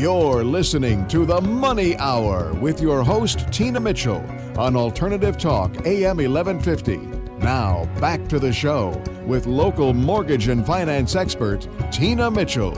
You're listening to The Money Hour with your host, Tina Mitchell, on Alternative Talk, AM 1150. Now, back to the show with local mortgage and finance expert, Tina Mitchell.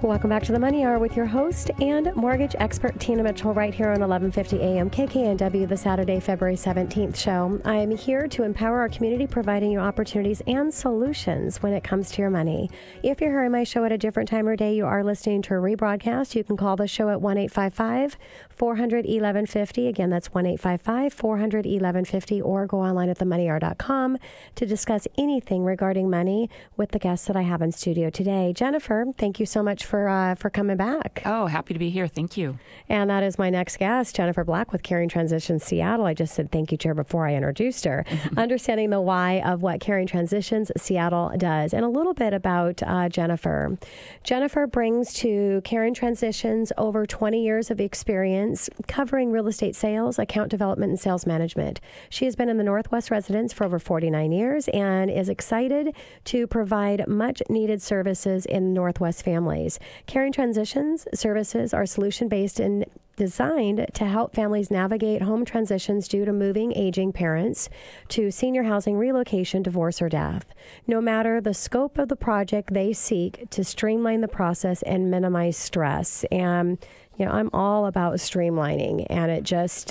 Welcome back to The Money Hour with your host and mortgage expert, Tina Mitchell, right here on 1150 AM KKNW, the Saturday, February 17th show. I am here to empower our community, providing you opportunities and solutions when it comes to your money. If you're hearing my show at a different time or day, you are listening to a rebroadcast. You can call the show at 1-855-400-1150. Again, that's 1-855-400-1150, or go online at themoneyhour.com to discuss anything regarding money with the guests that I have in studio today. Jennifer, thank you so much for coming back. Oh, happy to be here. Thank you. And that is my next guest, Jennifer Black with Caring Transitions Seattle. I just said thank you to her before I introduced her. Understanding the why of what Caring Transitions Seattle does, and a little bit about Jennifer. Jennifer brings to Caring Transitions over 20 years of experience covering real estate sales, account development, and sales management. She has been in the Northwest residence for over 49 years and is excited to provide much needed services in Northwest families. Caring Transitions services are solution-based and designed to help families navigate home transitions due to moving, aging parents, to senior housing, relocation, divorce, or death. No matter the scope of the project, they seek to streamline the process and minimize stress. And, I'm all about streamlining, and it just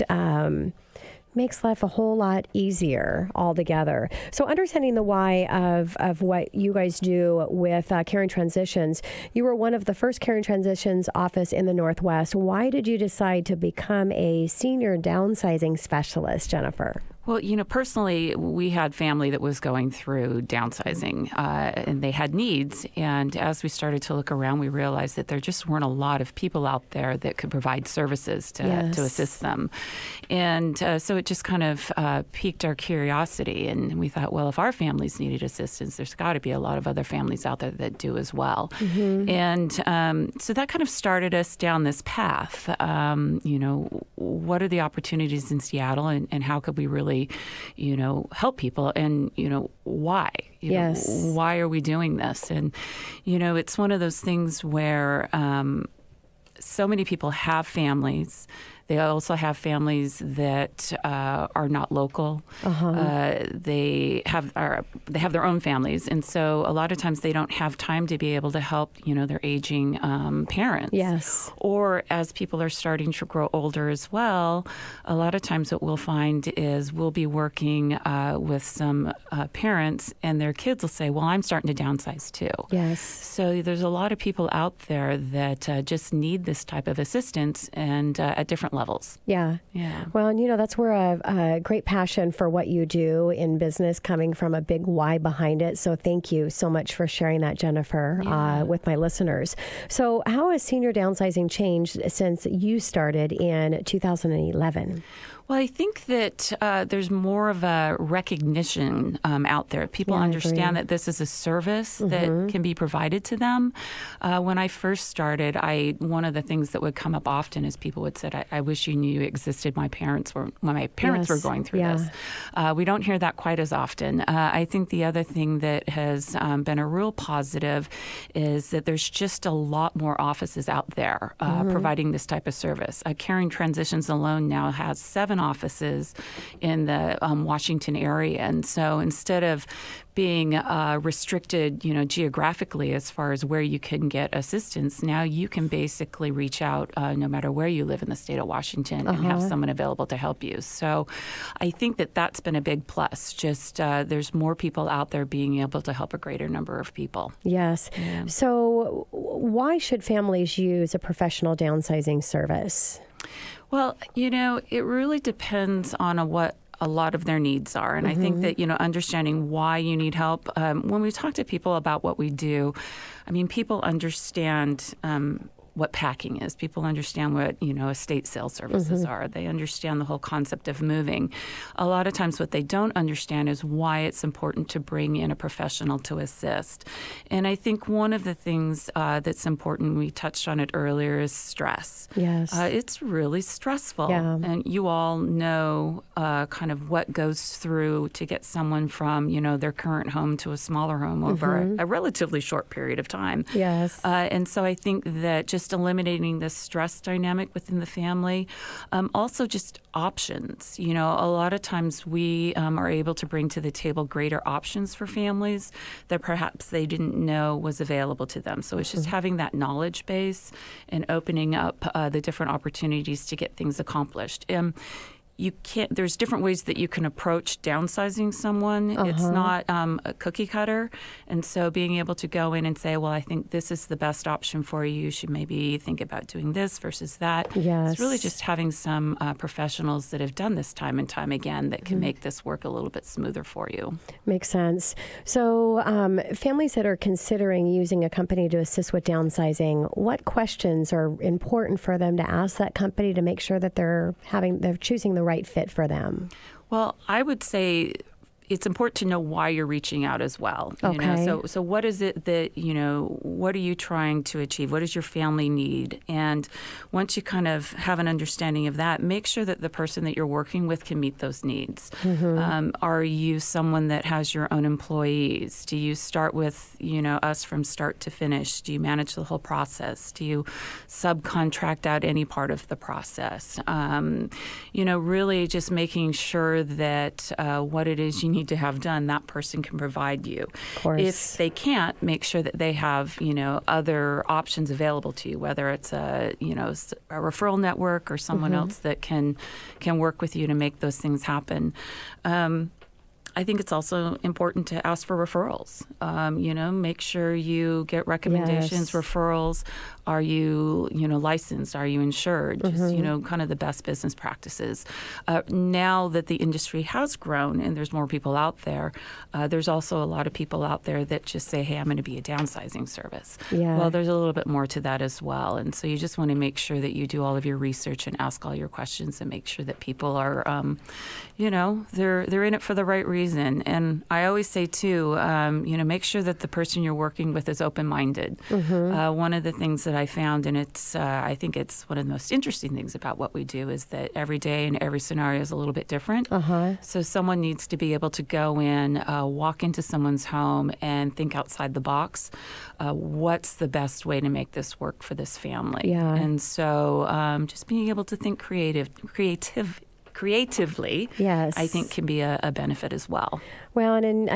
makes life a whole lot easier altogether. So understanding the why of what you guys do with Caring Transitions, you were one of the first Caring Transitions office in the Northwest. Why did you decide to become a senior downsizing specialist, Jennifer? Well, personally, we had family that was going through downsizing, and they had needs. And as we started to look around, we realized that there just weren't a lot of people out there that could provide services to assist them. And so it just kind of piqued our curiosity. And we thought, well, if our families needed assistance, there's got to be a lot of other families out there that do as well. Mm-hmm. And so that kind of started us down this path. What are the opportunities in Seattle, and how could we really help people, and, why? Why are we doing this? And, it's one of those things where so many people have families. They also have families that are not local. They have their own families, and so a lot of times they don't have time to be able to help their aging parents. Yes. Or as people are starting to grow older as well, a lot of times what we'll find is we'll be working with some parents, and their kids will say, "Well, I'm starting to downsize too." Yes. So there's a lot of people out there that just need this type of assistance, and at different levels. Yeah. Well, and that's where a great passion for what you do in business coming from a big why behind it. So thank you so much for sharing that, Jennifer, with my listeners. So how has senior downsizing changed since you started in 2011? Well, I think that there's more of a recognition out there. People understand that this is a service that can be provided to them. When I first started, one of the things that would come up often is people would say, I wish you knew you existed. When my parents were going through this. We don't hear that quite as often. I think the other thing that has been a real positive is that there's just a lot more offices out there providing this type of service. Caring Transitions alone now has 7 offices in the Washington area. And so instead of being restricted, geographically as far as where you can get assistance, now you can basically reach out no matter where you live in the state of Washington and have someone available to help you. So I think that that's been a big plus. Just there's more people out there being able to help a greater number of people. Yes. Yeah. So why should families use a professional downsizing service? Well, it really depends on what a lot of their needs are. And I think that, understanding why you need help, when we talk to people about what we do, people understand what packing is. People understand what, estate sale services are. They understand the whole concept of moving. A lot of times what they don't understand is why it's important to bring in a professional to assist. And I think one of the things that's important, we touched on it earlier, is stress. Yes. It's really stressful. Yeah. And you all know kind of what goes through to get someone from, their current home to a smaller home over a relatively short period of time. Yes. And so I think that just just eliminating the stress dynamic within the family. Also just options. You know, a lot of times we are able to bring to the table greater options for families that perhaps they didn't know was available to them. So it's just having that knowledge base and opening up the different opportunities to get things accomplished. There's different ways that you can approach downsizing someone. It's not a cookie cutter. And so being able to go in and say, well, I think this is the best option for you. You should maybe think about doing this versus that. Yes. It's really just having some professionals that have done this time and time again that can make this work a little bit smoother for you. Makes sense. So families that are considering using a company to assist with downsizing, what questions are important for them to ask that company to make sure that they're choosing the right fit for them? Well, I would say it's important to know why you're reaching out as well. Okay. You know? So what is it that, you know, what are you trying to achieve? What does your family need? And once you kind of have an understanding of that, make sure that the person that you're working with can meet those needs. Are you someone that has your own employees? Do you start with, you know, us from start to finish? Do you manage the whole process? Do you subcontract out any part of the process? You know, really just making sure that what it is you need to have done, that person can provide you. Of course. If they can't, make sure that they have, you know, other options available to you, whether it's a referral network or someone else that can work with you to make those things happen. I think it's also important to ask for referrals. You know, make sure you get recommendations, referrals. Are you, you know, licensed? Are you insured? Just, you know, kind of the best business practices. Now that the industry has grown and there's more people out there, there's also a lot of people out there that just say, hey, I'm going to be a downsizing service. Yeah. Well, there's a little bit more to that as well. And so you just want to make sure that you do all of your research and ask all your questions and make sure that people are, you know, they're in it for the right reason. And I always say, too, you know, make sure that the person you're working with is open-minded. One of the things that I found, and it's I think it's one of the most interesting things about what we do, is that every day and every scenario is a little bit different. So someone needs to be able to go in, walk into someone's home and think outside the box. What's the best way to make this work for this family? Yeah. And so just being able to think creatively, yes, I think can be a benefit as well. Well, and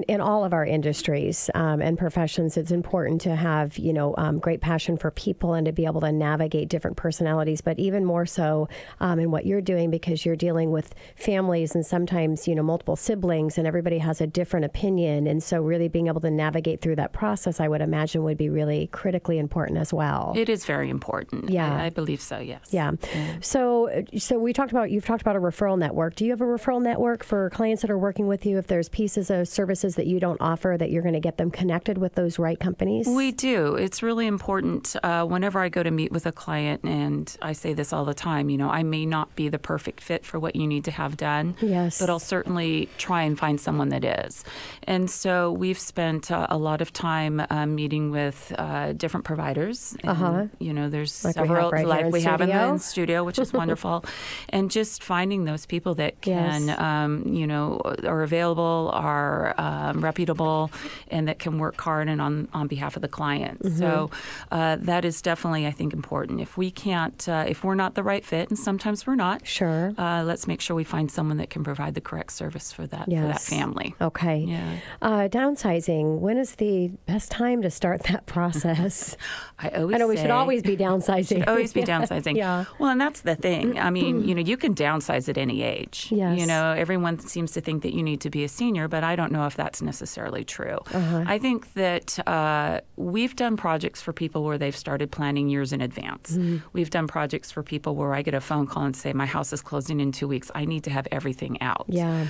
in all of our industries and professions, it's important to have, you know, great passion for people and to be able to navigate different personalities, but even more so in what you're doing, because you're dealing with families and sometimes, you know, multiple siblings, and everybody has a different opinion. And so really being able to navigate through that process, I would imagine, would be really critically important as well. It is very important. Yeah. I believe so, yes. Yeah. So you've talked about a referral network. Do you have a referral network for clients that are working with you? If there's pieces of services that you don't offer, that you're going to get them connected with those right companies? We do. It's really important. Whenever I go to meet with a client, and I say this all the time, you know, I may not be the perfect fit for what you need to have done, yes, but I'll certainly try and find someone that is. And so we've spent a lot of time meeting with different providers. And, you know, there's like several we have in the studio, which is wonderful. And just finding those people that can, you know, are available, are reputable, and that can work hard and on behalf of the client. So that is definitely, I think, important. If we can't, if we're not the right fit, and sometimes we're not, sure, let's make sure we find someone that can provide the correct service for that for that family. Okay. Yeah. Downsizing. When is the best time to start that process? I know we should always be downsizing. Should always be downsizing. Yeah. Well, and that's the thing. I mean, you know, you can downsize at any age. Yes. You know, everyone seems to think that you need to be a senior, but I don't know if that's necessarily true. I think that we've done projects for people where they've started planning years in advance. We've done projects for people where I get a phone call and say, my house is closing in 2 weeks. I need to have everything out. Yeah.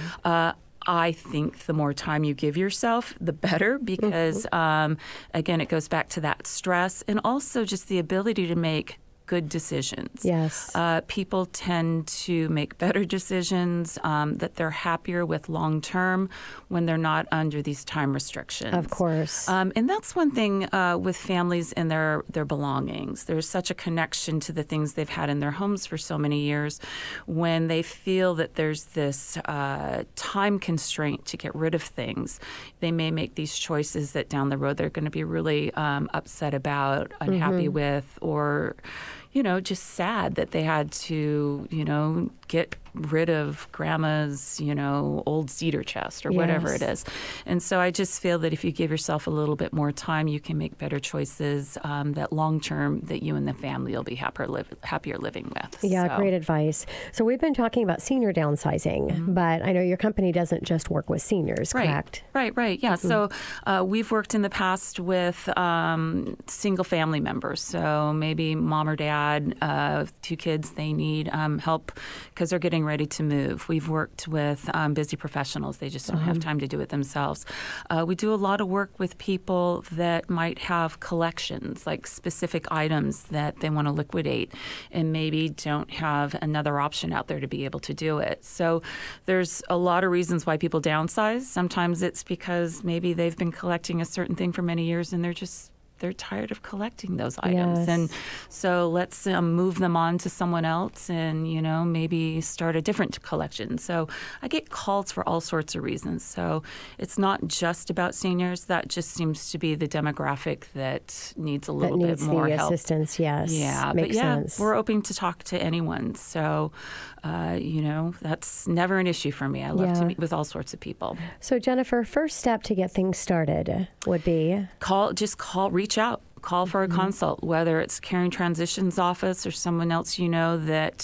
I think the more time you give yourself, the better, because, again, it goes back to that stress and also just the ability to make good decisions. Yes. People tend to make better decisions that they're happier with long term when they're not under these time restrictions. Of course. And that's one thing with families and their belongings. There's such a connection to the things they've had in their homes for so many years. When they feel that there's this time constraint to get rid of things, they may make these choices that down the road they're going to be really upset about, unhappy with, or just sad that they had to, get rid of grandma's, old cedar chest or whatever it is. And so I just feel that if you give yourself a little bit more time, you can make better choices that long term that you and the family will be happier living with. Yeah, great advice. So we've been talking about senior downsizing, but I know your company doesn't just work with seniors, correct? Right. Yeah. So we've worked in the past with single family members. So maybe mom or dad, 2 kids, they need help because they're getting ready to move. We've worked with busy professionals. They just don't have time to do it themselves. We do a lot of work with people that might have collections, like specific items that they want to liquidate and maybe don't have another option out there to be able to do it. So there's a lot of reasons why people downsize. Sometimes it's because maybe they've been collecting a certain thing for many years and they're tired of collecting those items. Yes. And so let's move them on to someone else and, maybe start a different collection. So I get calls for all sorts of reasons. So it's not just about seniors. That just seems to be the demographic that needs a little bit more the help. Assistance, yes. Yeah, makes sense. We're open to talk to anyone. So, that's never an issue for me. I love to meet with all sorts of people. So Jennifer, first step to get things started would be? Reach out. Call for a consult, whether it's Caring Transitions office or someone else that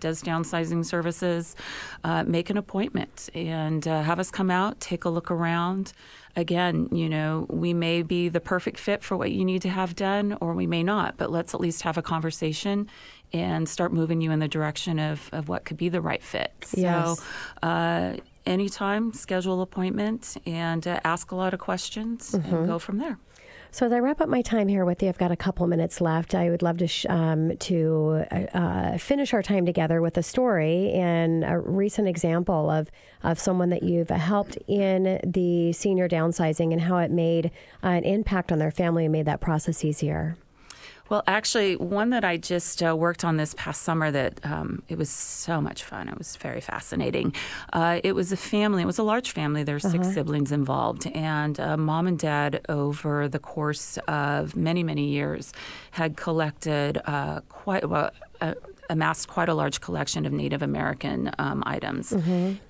does downsizing services. Make an appointment and have us come out, take a look around. Again, we may be the perfect fit for what you need to have done, or we may not, but let's at least have a conversation and start moving you in the direction of what could be the right fit. Yes. So anytime, schedule an appointment and ask a lot of questions and go from there. So as I wrap up my time here with you, I've got a couple minutes left. I would love to finish our time together with a story and a recent example of someone that you've helped in the senior downsizing and how it made an impact on their family and made that process easier. Well, actually, one that I just worked on this past summer that it was so much fun. It was very fascinating. It was a family. It was a large family. There were 6 siblings involved. And mom and dad, over the course of many, many years, had collected amassed quite a large collection of Native American items.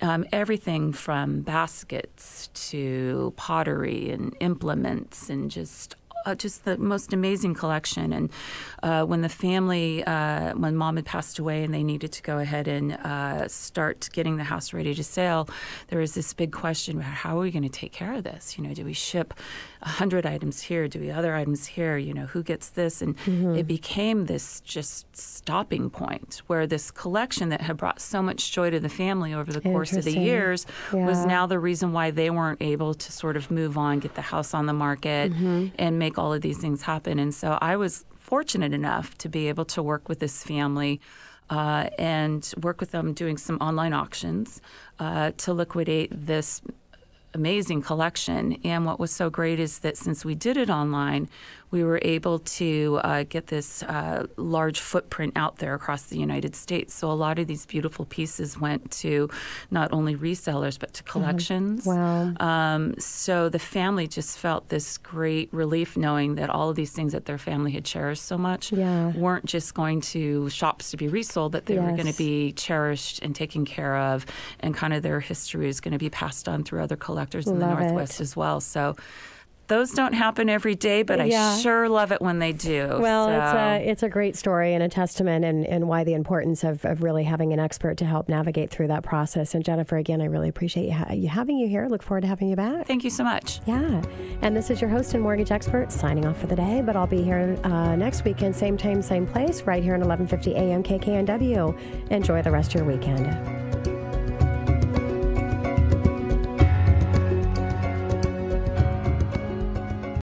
Everything from baskets to pottery and implements and just the most amazing collection. And when the family, when mom had passed away and they needed to go ahead and start getting the house ready to sell, there was this big question about how are we going to take care of this? Do we ship 100 items here? Do we other items here? Who gets this? And it became this just stopping point where this collection that had brought so much joy to the family over the course of the years was now the reason why they weren't able to sort of move on, get the house on the market, and make all of these things happen. And so I was fortunate enough to be able to work with this family and work with them doing some online auctions to liquidate this amazing collection. And what was so great is that since we did it online, we were able to get this large footprint out there across the United States. So a lot of these beautiful pieces went to not only resellers, but to collections. Wow. So the family just felt this great relief knowing that all of these things that their family had cherished so much weren't just going to shops to be resold, that they were going to be cherished and taken care of, and kind of their history is going to be passed on through other collectors in the Northwest as well. So those don't happen every day, but I sure love it when they do. Well, it's a great story and a testament and why the importance of really having an expert to help navigate through that process. And Jennifer, again, I really appreciate having you here. Look forward to having you back. Thank you so much. Yeah. And this is your host and mortgage expert signing off for the day, but I'll be here next weekend, same time, same place, right here at 1150 AM KKNW. Enjoy the rest of your weekend.